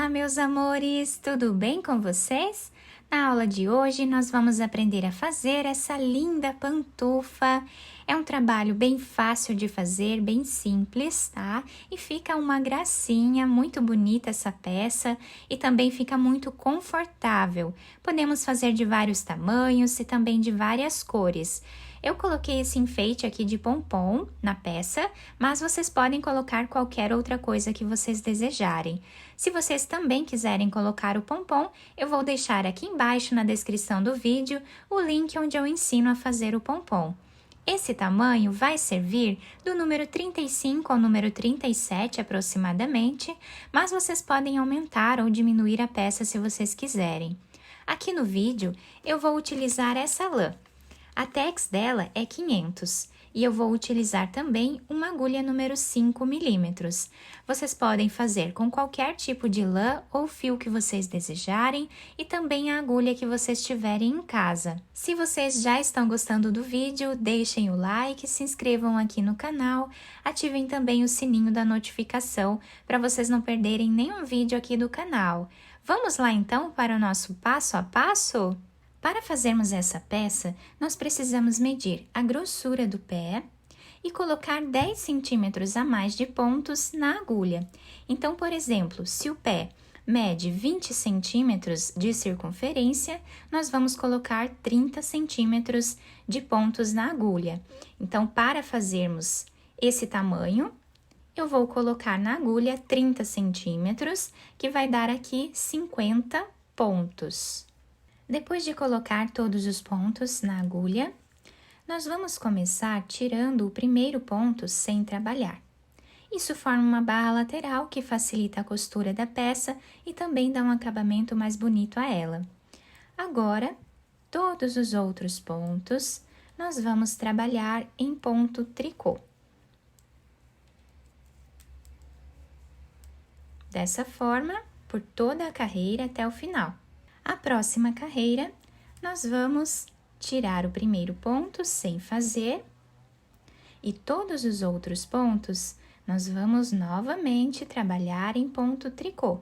Olá, meus amores! Tudo bem com vocês? Na aula de hoje, nós vamos aprender a fazer essa linda pantufa. É um trabalho bem fácil de fazer, bem simples, tá? E fica uma gracinha, muito bonita essa peça e também fica muito confortável. Podemos fazer de vários tamanhos e também de várias cores. Eu coloquei esse enfeite aqui de pompom na peça, mas vocês podem colocar qualquer outra coisa que vocês desejarem. Se vocês também quiserem colocar o pompom, eu vou deixar aqui embaixo na descrição do vídeo o link onde eu ensino a fazer o pompom. Esse tamanho vai servir do número 35 ao número 37 aproximadamente, mas vocês podem aumentar ou diminuir a peça se vocês quiserem. Aqui no vídeo eu vou utilizar essa lã. A tex dela é 500 e eu vou utilizar também uma agulha número 5 milímetros. Vocês podem fazer com qualquer tipo de lã ou fio que vocês desejarem e também a agulha que vocês tiverem em casa. Se vocês já estão gostando do vídeo, deixem o like, se inscrevam aqui no canal, ativem também o sininho da notificação para vocês não perderem nenhum vídeo aqui do canal. Vamos lá então para o nosso passo a passo? Para fazermos essa peça, nós precisamos medir a grossura do pé e colocar 10 centímetros a mais de pontos na agulha. Então, por exemplo, se o pé mede 20 centímetros de circunferência, nós vamos colocar 30 centímetros de pontos na agulha. Então, para fazermos esse tamanho, eu vou colocar na agulha 30 centímetros, que vai dar aqui 50 pontos. Depois de colocar todos os pontos na agulha, nós vamos começar tirando o primeiro ponto sem trabalhar. Isso forma uma barra lateral que facilita a costura da peça e também dá um acabamento mais bonito a ela. Agora, todos os outros pontos, nós vamos trabalhar em ponto tricô. Dessa forma, por toda a carreira até o final. A próxima carreira, nós vamos tirar o primeiro ponto sem fazer e todos os outros pontos nós vamos novamente trabalhar em ponto tricô.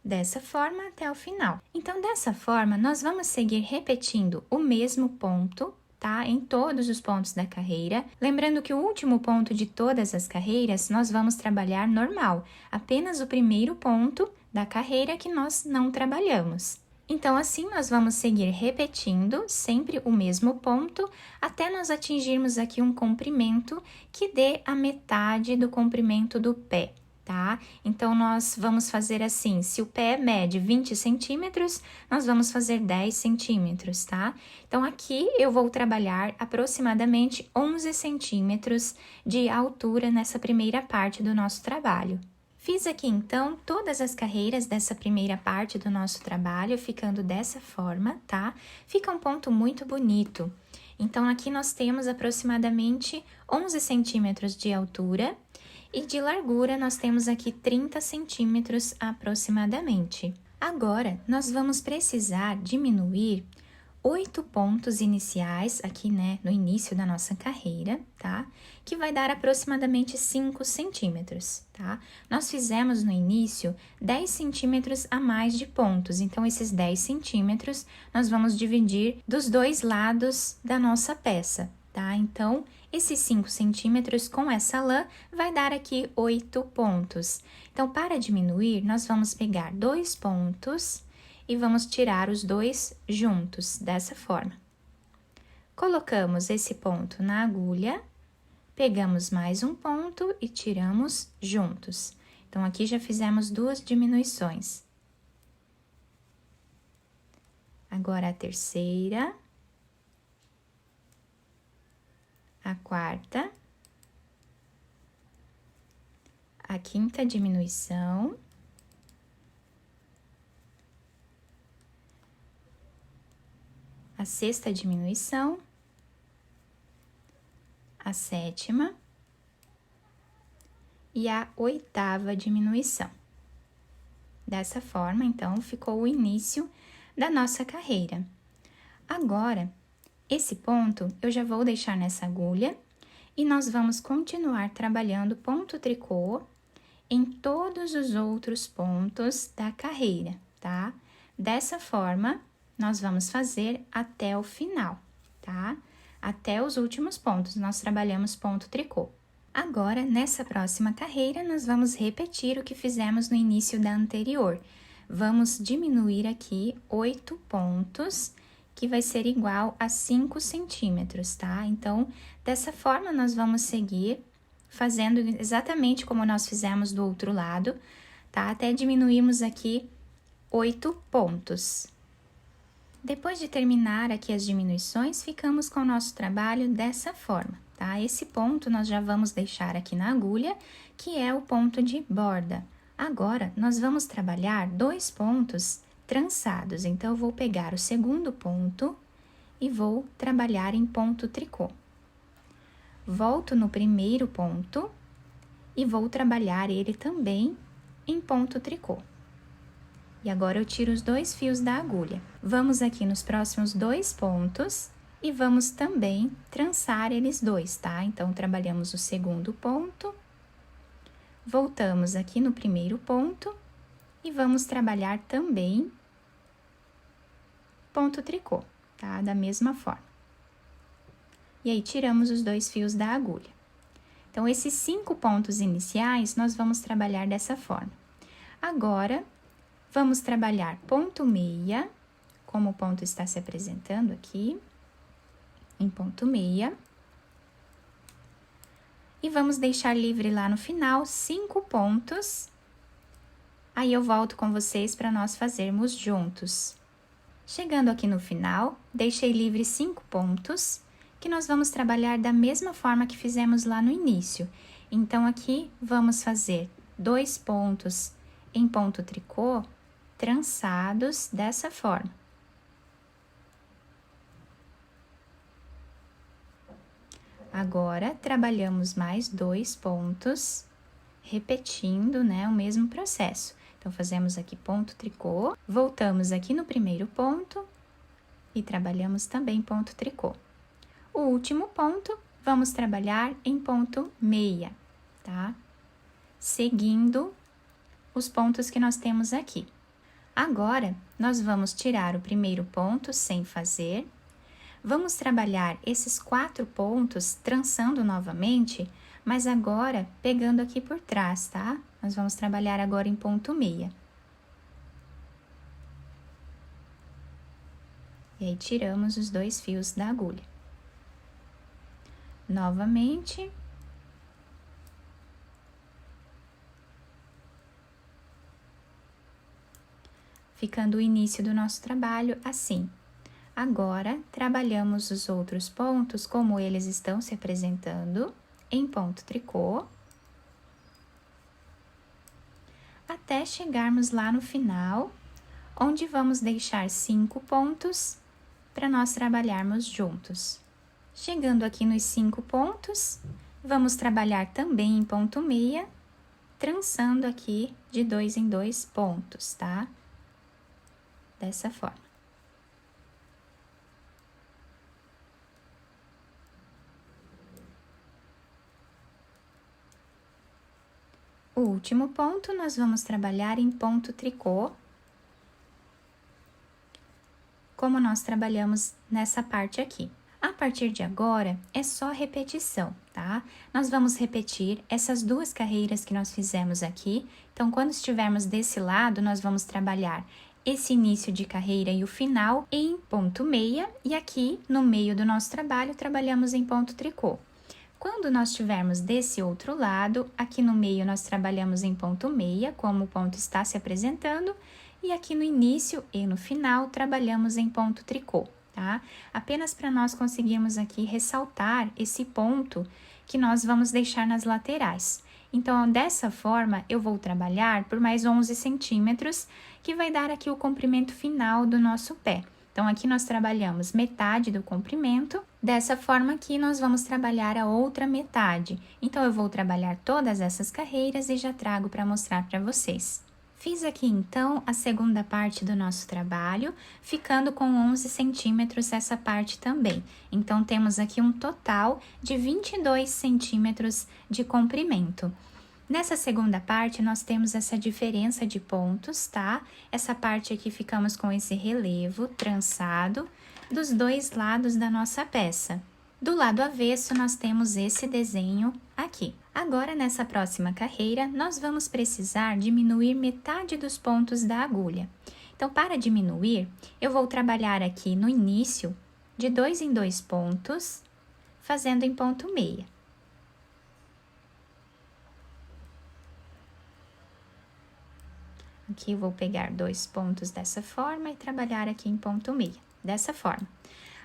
Dessa forma até o final. Então, dessa forma, nós vamos seguir repetindo o mesmo ponto, tá? Em todos os pontos da carreira. Lembrando que o último ponto de todas as carreiras, nós vamos trabalhar normal. Apenas o primeiro ponto da carreira que nós não trabalhamos. Então, assim, nós vamos seguir repetindo sempre o mesmo ponto, até nós atingirmos aqui um comprimento que dê a metade do comprimento do pé. Tá? Então, nós vamos fazer assim, se o pé mede 20 centímetros, nós vamos fazer 10 centímetros, tá? Então, aqui eu vou trabalhar aproximadamente 11 centímetros de altura nessa primeira parte do nosso trabalho. Fiz aqui, então, todas as carreiras dessa primeira parte do nosso trabalho, ficando dessa forma, tá? Fica um ponto muito bonito. Então, aqui nós temos aproximadamente 11 centímetros de altura. E de largura, nós temos aqui 30 centímetros aproximadamente. Agora, nós vamos precisar diminuir 8 pontos iniciais aqui, né, no início da nossa carreira, tá? Que vai dar aproximadamente 5 centímetros, tá? Nós fizemos no início 10 centímetros a mais de pontos, então esses 10 centímetros nós vamos dividir dos dois lados da nossa peça, tá? Então, esses 5 centímetros com essa lã vai dar aqui 8 pontos. Então, para diminuir, nós vamos pegar 2 pontos e vamos tirar os dois juntos, dessa forma. Colocamos esse ponto na agulha, pegamos mais um ponto e tiramos juntos. Então, aqui já fizemos 2 diminuições. Agora, a terceira. A quarta, a quinta diminuição, a sexta diminuição, a sétima e a oitava diminuição. Dessa forma, então, ficou o início da nossa carreira. Agora, Esse ponto eu já vou deixar nessa agulha e nós vamos continuar trabalhando ponto tricô em todos os outros pontos da carreira, tá? Dessa forma, nós vamos fazer até o final, tá? Até os últimos pontos, nós trabalhamos ponto tricô. Agora, nessa próxima carreira, nós vamos repetir o que fizemos no início da anterior. Vamos diminuir aqui 8 pontos, que vai ser igual a 5 centímetros, tá? Então, dessa forma, nós vamos seguir fazendo exatamente como nós fizemos do outro lado, tá? Até diminuirmos aqui 8 pontos. Depois de terminar aqui as diminuições, ficamos com o nosso trabalho dessa forma, tá? Esse ponto nós já vamos deixar aqui na agulha, que é o ponto de borda. Agora, nós vamos trabalhar 2 pontos trançados, então, eu vou pegar o segundo ponto e vou trabalhar em ponto tricô. Volto no primeiro ponto e vou trabalhar ele também em ponto tricô. E agora, eu tiro os 2 fios da agulha. Vamos aqui nos próximos 2 pontos e vamos também trançar eles dois, tá? Então, trabalhamos o segundo ponto, voltamos aqui no primeiro ponto e vamos trabalhar também ponto tricô, tá? Da mesma forma. E aí, tiramos os 2 fios da agulha. Então, esses 5 pontos iniciais, nós vamos trabalhar dessa forma. Agora, vamos trabalhar ponto meia, como o ponto está se apresentando aqui, em ponto meia. E vamos deixar livre lá no final 5 pontos. Aí, eu volto com vocês para nós fazermos juntos. Chegando aqui no final, deixei livre 5 pontos, que nós vamos trabalhar da mesma forma que fizemos lá no início. Então, aqui, vamos fazer 2 pontos em ponto tricô, trançados dessa forma. Agora, trabalhamos mais 2 pontos, repetindo, né, o mesmo processo. Então, fazemos aqui ponto tricô, voltamos aqui no primeiro ponto e trabalhamos também ponto tricô. O último ponto, vamos trabalhar em ponto meia, tá? Seguindo os pontos que nós temos aqui. Agora, nós vamos tirar o primeiro ponto sem fazer. Vamos trabalhar esses 4 pontos trançando novamente, mas agora pegando aqui por trás, tá? Nós vamos trabalhar agora em ponto meia. E aí, tiramos os 2 fios da agulha. Novamente. Ficando o início do nosso trabalho assim. Agora, trabalhamos os outros pontos como eles estão se apresentando em ponto tricô, até chegarmos lá no final, onde vamos deixar 5 pontos para nós trabalharmos juntos. Chegando aqui nos 5 pontos, vamos trabalhar também em ponto meia, trançando aqui de 2 em 2 pontos, tá? Dessa forma. O último ponto, nós vamos trabalhar em ponto tricô, como nós trabalhamos nessa parte aqui. A partir de agora, é só repetição, tá? Nós vamos repetir essas 2 carreiras que nós fizemos aqui. Então, quando estivermos desse lado, nós vamos trabalhar esse início de carreira e o final em ponto meia. E aqui, no meio do nosso trabalho, trabalhamos em ponto tricô. Quando nós estivermos desse outro lado, aqui no meio nós trabalhamos em ponto meia, como o ponto está se apresentando. E aqui no início e no final, trabalhamos em ponto tricô. Tá? Apenas para nós conseguirmos aqui ressaltar esse ponto que nós vamos deixar nas laterais. Então, dessa forma, eu vou trabalhar por mais 11 centímetros, que vai dar aqui o comprimento final do nosso pé. Então, aqui nós trabalhamos metade do comprimento, dessa forma aqui nós vamos trabalhar a outra metade. Então, eu vou trabalhar todas essas carreiras e já trago para mostrar para vocês. Fiz aqui, então, a segunda parte do nosso trabalho, ficando com 11 centímetros essa parte também. Então, temos aqui um total de 22 centímetros de comprimento. Nessa segunda parte, nós temos essa diferença de pontos, tá? Essa parte aqui ficamos com esse relevo trançado dos dois lados da nossa peça. Do lado avesso, nós temos esse desenho aqui. Agora, nessa próxima carreira, nós vamos precisar diminuir metade dos pontos da agulha. Então, para diminuir, eu vou trabalhar aqui no início de 2 em 2 pontos, fazendo em ponto meia. Aqui, vou pegar 2 pontos dessa forma e trabalhar aqui em ponto meia, dessa forma.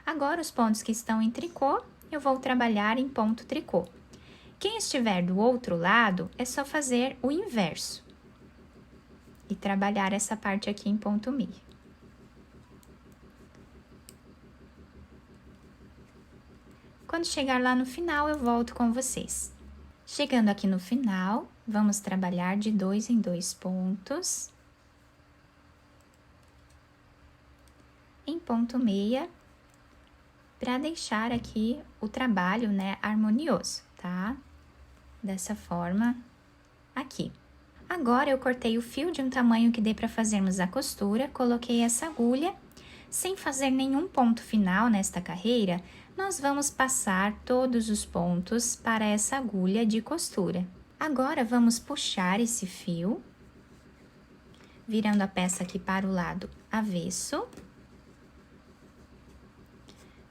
Agora, os pontos que estão em tricô, eu vou trabalhar em ponto tricô. Quem estiver do outro lado, é só fazer o inverso. E trabalhar essa parte aqui em ponto meia. Quando chegar lá no final, eu volto com vocês. Chegando aqui no final, vamos trabalhar de 2 em 2 pontos. Em ponto meia, para deixar aqui o trabalho, né, harmonioso, tá? Dessa forma, aqui. Agora, eu cortei o fio de um tamanho que dê para fazermos a costura, coloquei essa agulha. Sem fazer nenhum ponto final nesta carreira, nós vamos passar todos os pontos para essa agulha de costura. Agora, vamos puxar esse fio, virando a peça aqui para o lado avesso.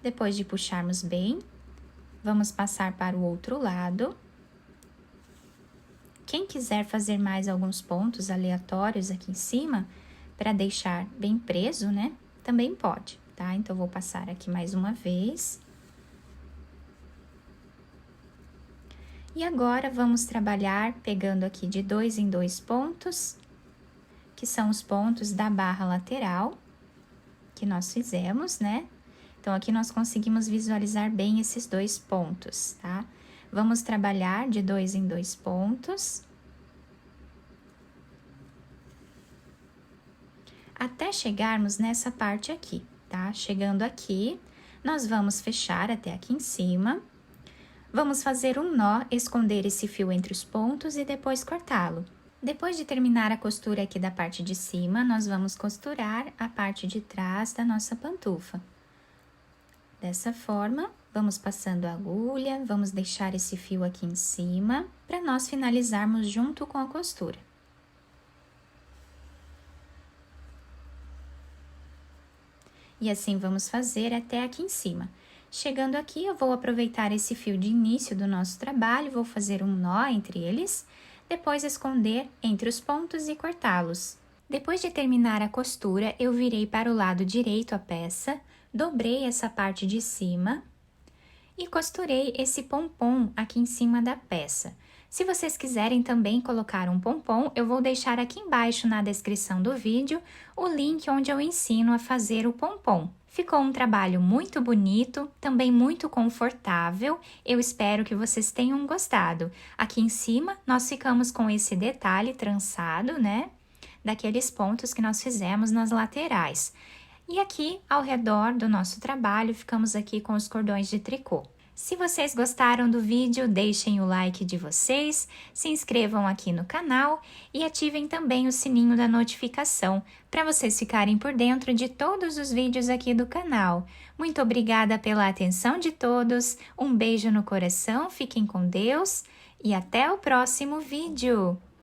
Depois de puxarmos bem, vamos passar para o outro lado. Quem quiser fazer mais alguns pontos aleatórios aqui em cima, para deixar bem preso, né? Também pode, tá? Então, vou passar aqui mais uma vez. E agora, vamos trabalhar pegando aqui de 2 em 2 pontos, que são os pontos da barra lateral, que nós fizemos, né? Então, aqui nós conseguimos visualizar bem esses 2 pontos, tá? Vamos trabalhar de 2 em 2 pontos. Até chegarmos nessa parte aqui, tá? Chegando aqui, nós vamos fechar até aqui em cima. Vamos fazer um nó, esconder esse fio entre os pontos e depois cortá-lo. Depois de terminar a costura aqui da parte de cima, nós vamos costurar a parte de trás da nossa pantufa. Dessa forma, vamos passando a agulha, vamos deixar esse fio aqui em cima, para nós finalizarmos junto com a costura. E assim vamos fazer até aqui em cima. Chegando aqui, eu vou aproveitar esse fio de início do nosso trabalho, vou fazer um nó entre eles, depois esconder entre os pontos e cortá-los. Depois de terminar a costura, eu virei para o lado direito a peça, dobrei essa parte de cima e costurei esse pompom aqui em cima da peça. Se vocês quiserem também colocar um pompom, eu vou deixar aqui embaixo na descrição do vídeo o link onde eu ensino a fazer o pompom. Ficou um trabalho muito bonito, também muito confortável, eu espero que vocês tenham gostado. Aqui em cima, nós ficamos com esse detalhe trançado, né? Daqueles pontos que nós fizemos nas laterais. E aqui, ao redor do nosso trabalho, ficamos aqui com os cordões de tricô. Se vocês gostaram do vídeo, deixem o like de vocês, se inscrevam aqui no canal e ativem também o sininho da notificação, para vocês ficarem por dentro de todos os vídeos aqui do canal. Muito obrigada pela atenção de todos, um beijo no coração, fiquem com Deus e até o próximo vídeo!